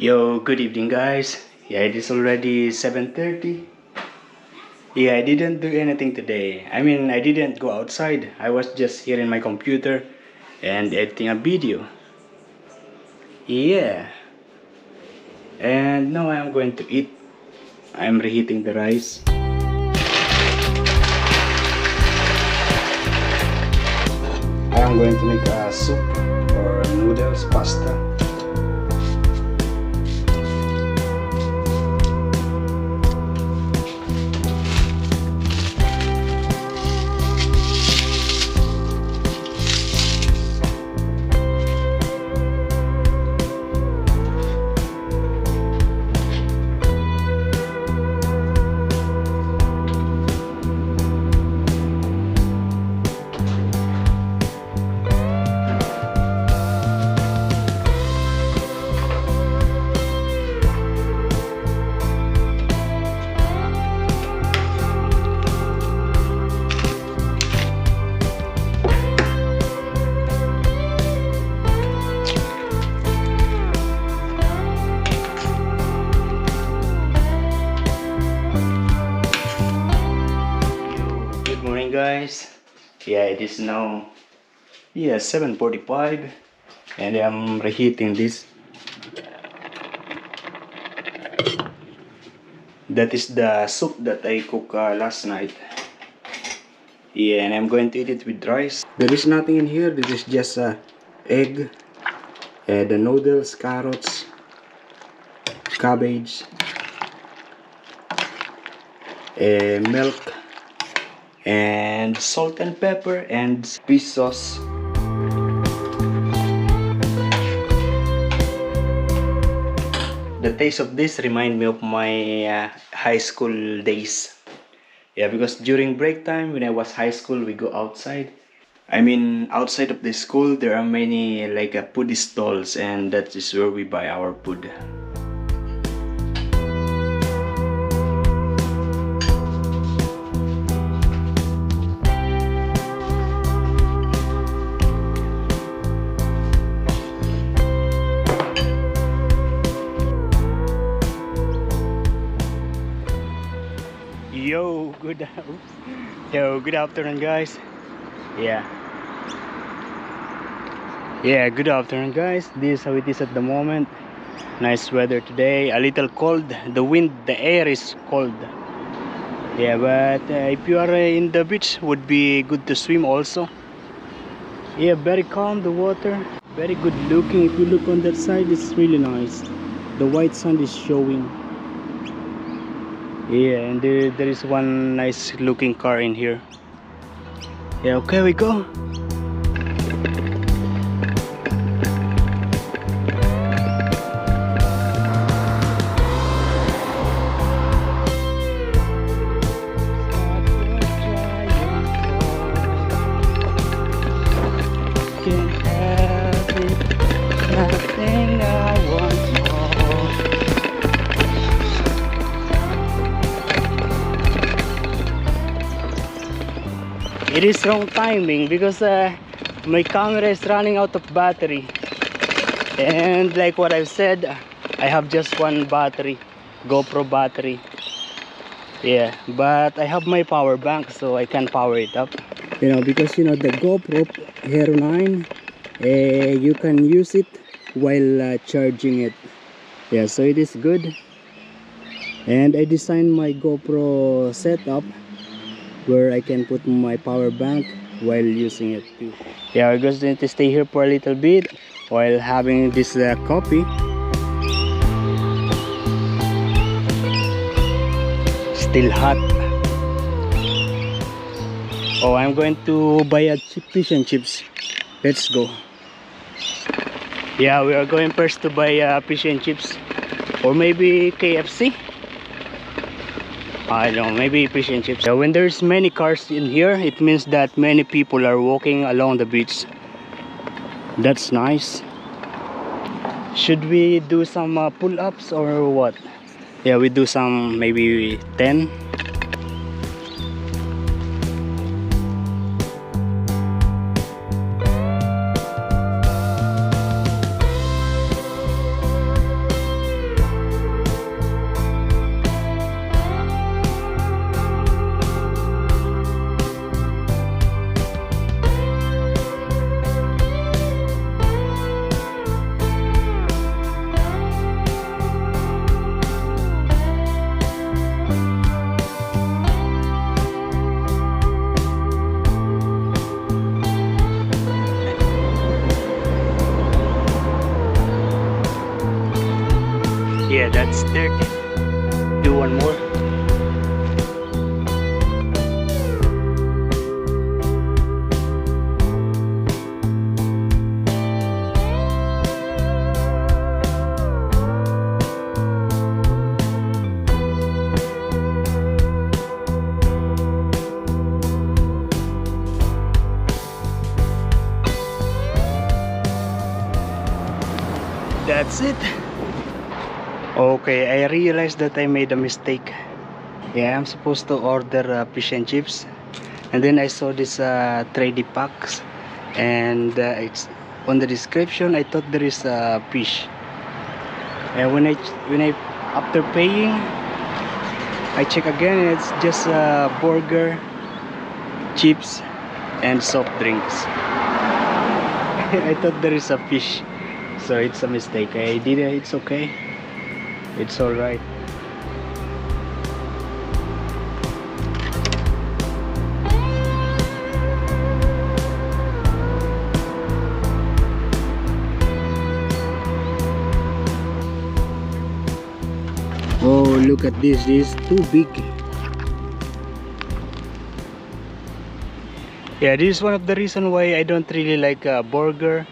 Yo, good evening guys. Yeah, it is already 7:30. Yeah, I didn't do anything today. I didn't go outside. I was just here in my computer and editing a video. Yeah. And now I am going to eat. I am reheating the rice. I am going to make a soup or noodles, pasta. Morning guys. Yeah, it is now 7:45 and I'm reheating this. That is the soup that I cooked last night. Yeah, and I'm going to eat it with rice. There is nothing in here. This is just egg, the noodles, carrots, cabbage, milk, and salt and pepper and fish sauce. The taste of this remind me of my high school days. Yeah, because during break time when I was high school, we go outside. Outside of the school there are many food stalls, and that is where we buy our food. Good afternoon guys. Yeah, good afternoon guys. This is how it is at the moment. Nice weather today, a little cold. The air is cold. Yeah, but if you are in the beach, would be good to swim also. Yeah, very calm the water, very good looking. If you look on that side, it's really nice. The white sand is showing. Yeah, and there is one nice looking car in here. Yeah, okay, we go. It is wrong timing because my camera is running out of battery, and like what I've said, I have just one battery, GoPro battery. Yeah, but I have my power bank, so I can power it up. Because the GoPro Hero 9, you can use it while charging it. Yeah, so it is good. And I designed my GoPro setup where I can put my power bank while using it too. Yeah, we're just going to stay here for a little bit while having this coffee. Still hot. Oh, I'm going to buy a fish and chips. Let's go. Yeah, we are going first to buy fish and chips, or maybe KFC. I don't know, maybe fish and chips. When there's many cars in here, it means that many people are walking along the beach. That's nice. Should we do some pull-ups or what? Yeah, we do some, maybe 10. That's 30. Do one more. That's it. Okay, I realized that I made a mistake. Yeah, I'm supposed to order fish and chips, and then I saw this 3D packs, and it's on the description. I thought there is fish, and when I after paying, I check again, and it's just burger, chips, and soft drinks. I thought there is a fish. So it's a mistake. I did it. It's okay. It's all right. Oh, look at this. This is too big. Yeah, this is one of the reasons why I don't really like a burger,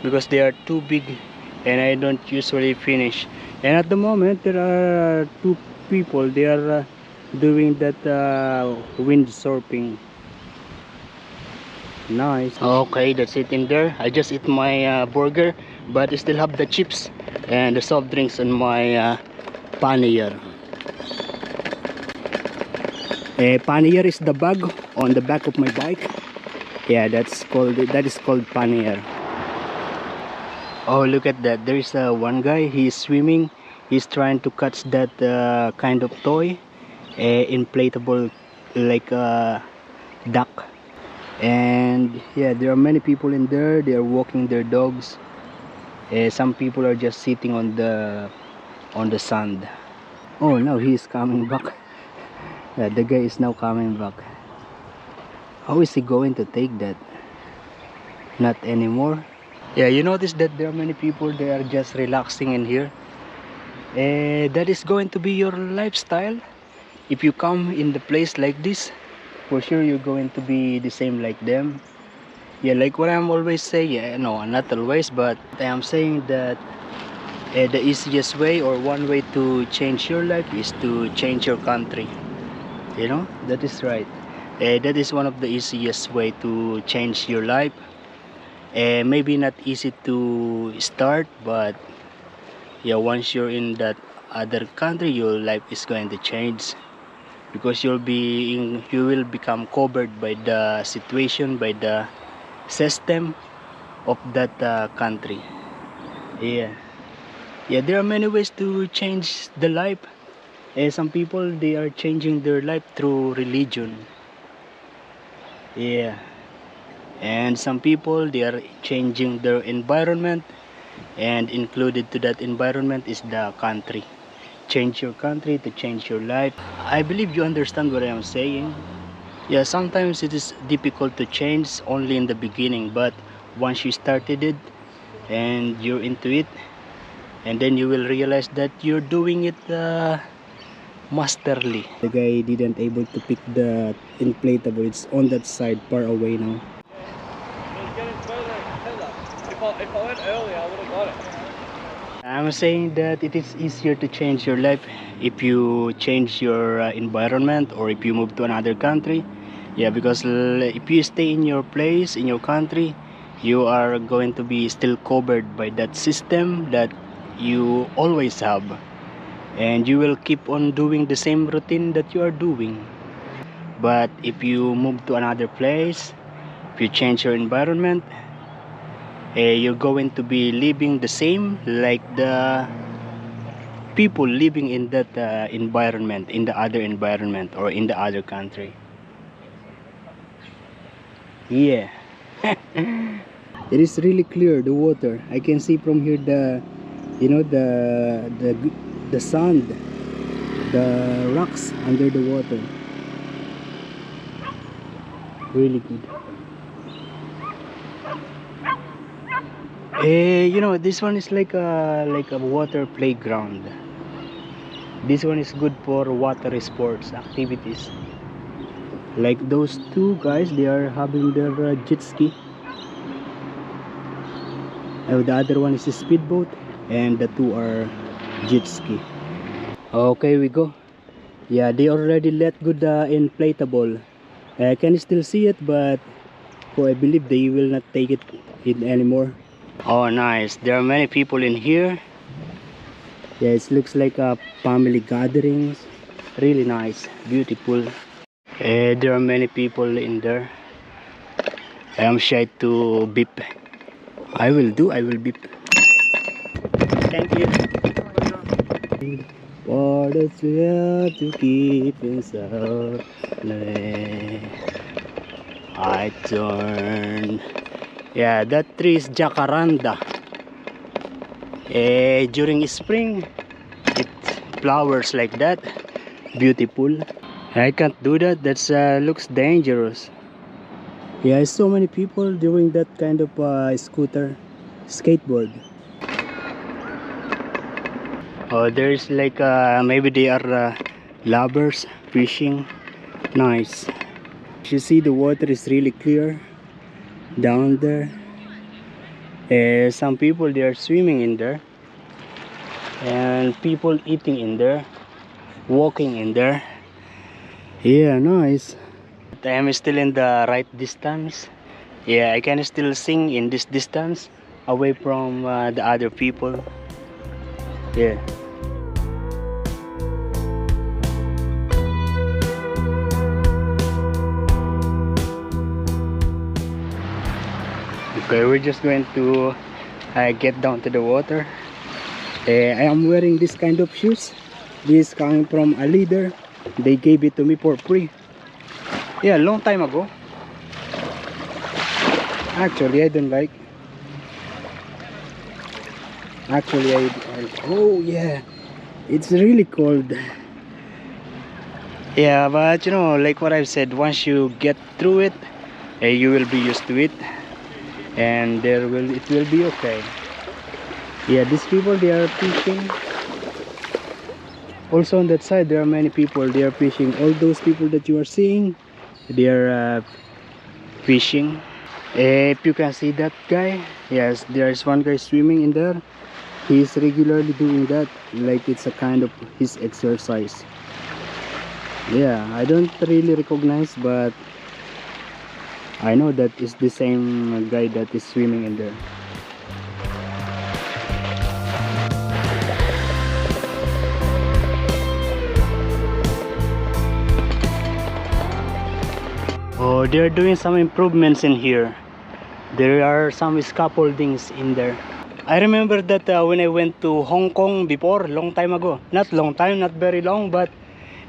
because they are too big and I don't usually finish. And at the moment there are two people. They are doing that windsurfing. Nice. Okay, that's it in there. I just eat my burger, but I still have the chips and the soft drinks on my pannier. Pannier is the bag on the back of my bike. Yeah, that is called pannier. Oh, look at that. There is one guy. He's swimming. He's trying to catch that kind of toy, inflatable, like a duck. And yeah, there are many people in there. They are walking their dogs. Some people are just sitting on the sand. Oh, now he's coming back. Yeah, the guy is now coming back. How is he going to take that? Not anymore. Yeah, you notice that there are many people. They are just relaxing in here. That is going to be your lifestyle. If you come in the place like this, for sure you're going to be the same like them. Yeah, like what I'm always saying. Yeah, no, not always, but I am saying that the easiest way, or one way to change your life, is to change your country. You know, that is right. That is one of the easiest way to change your life. Maybe not easy to start, but yeah, once you're in that other country, your life is going to change, because you will become covered by the situation, by the system of that country. Yeah, there are many ways to change the life. Some people, they are changing their life through religion. Yeah, and some people, they are changing their environment, and included to that environment is the country. Change your country to change your life. I believe you understand what I am saying. Yeah, sometimes it is difficult to change only in the beginning, but once you started it and you're into it, and then you will realize that you're doing it masterly. The guy didn't able to pick the inflatable. It's on that side, far away now. If I went earlier, I would have got it. I'm saying that it is easier to change your life if you change your environment, or if you move to another country. Yeah, because if you stay in your place, in your country, you are going to be still covered by that system that you always have, and you will keep on doing the same routine that you are doing. But if you move to another place, if you change your environment, you're going to be living the same like the people living in that environment, in the other environment, or in the other country. Yeah. It is really clear, the water. I can see from here the, you know, the sand, the rocks under the water. Really good. You know, this one is like a water playground. This one is good for water sports activities. Like those two guys, they are having their jet ski. The other one is a speedboat, and the two are jet ski. Okay, we go. Yeah, they already let good inflatable. I can still see it, but I believe they will not take it in anymore. Oh, nice. There are many people in here. Yeah, it looks like a family gatherings. Really nice, beautiful. There are many people in there. I am shy to beep. I will beep. Thank you. For the thrill to keep inside, I turn. Yeah, that tree is jacaranda. During spring, it flowers like that. Beautiful. I can't do that. That's looks dangerous. Yeah, so many people doing that kind of scooter, skateboard. Oh, there's like maybe they are lovers fishing. Nice. You see the water is really clear down there. Some people they are swimming in there, and people eating in there, walking in there. Yeah, nice. I am still in the right distance. Yeah, I can still sing in this distance away from the other people. Yeah. Okay, we're just going to get down to the water. I am wearing this kind of shoes. This coming from a leader. They gave it to me for free. Yeah, long time ago. Actually, I don't like. Actually, oh yeah, it's really cold. Yeah, but you know, like what I've said, once you get through it, you will be used to it, and it will be okay. Yeah, these people they are fishing. Also on that side there are many people, they are fishing. All those people that you are seeing, they are fishing. If you can see that guy, yes, there is one guy swimming in there. He is regularly doing that, like it's a kind of his exercise. Yeah, I don't really recognize, but I know that is the same guy that is swimming in there. Oh, they're doing some improvements in here. There are some scaffoldings in there. I remember that when I went to Hong Kong before, long time ago. Not long time, not very long, but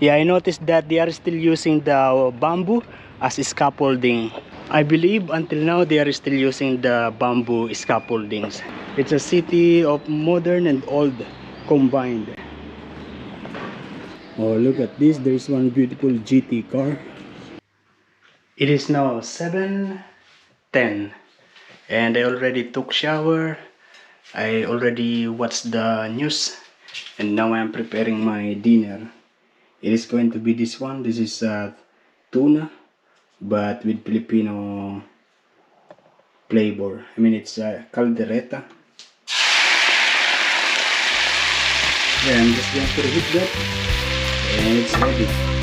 yeah, I noticed that they are still using the bamboo as scaffolding. I believe until now they are still using the bamboo scaffoldings. It's a city of modern and old combined. Oh, look at this. There's one beautiful GT car. It is now 7:10 and I already took shower. I already watched the news and now I am preparing my dinner. It is going to be this one. This is tuna, but with Filipino flavor. I mean, it's caldereta. Yeah, I'm just going to heat that and it's ready.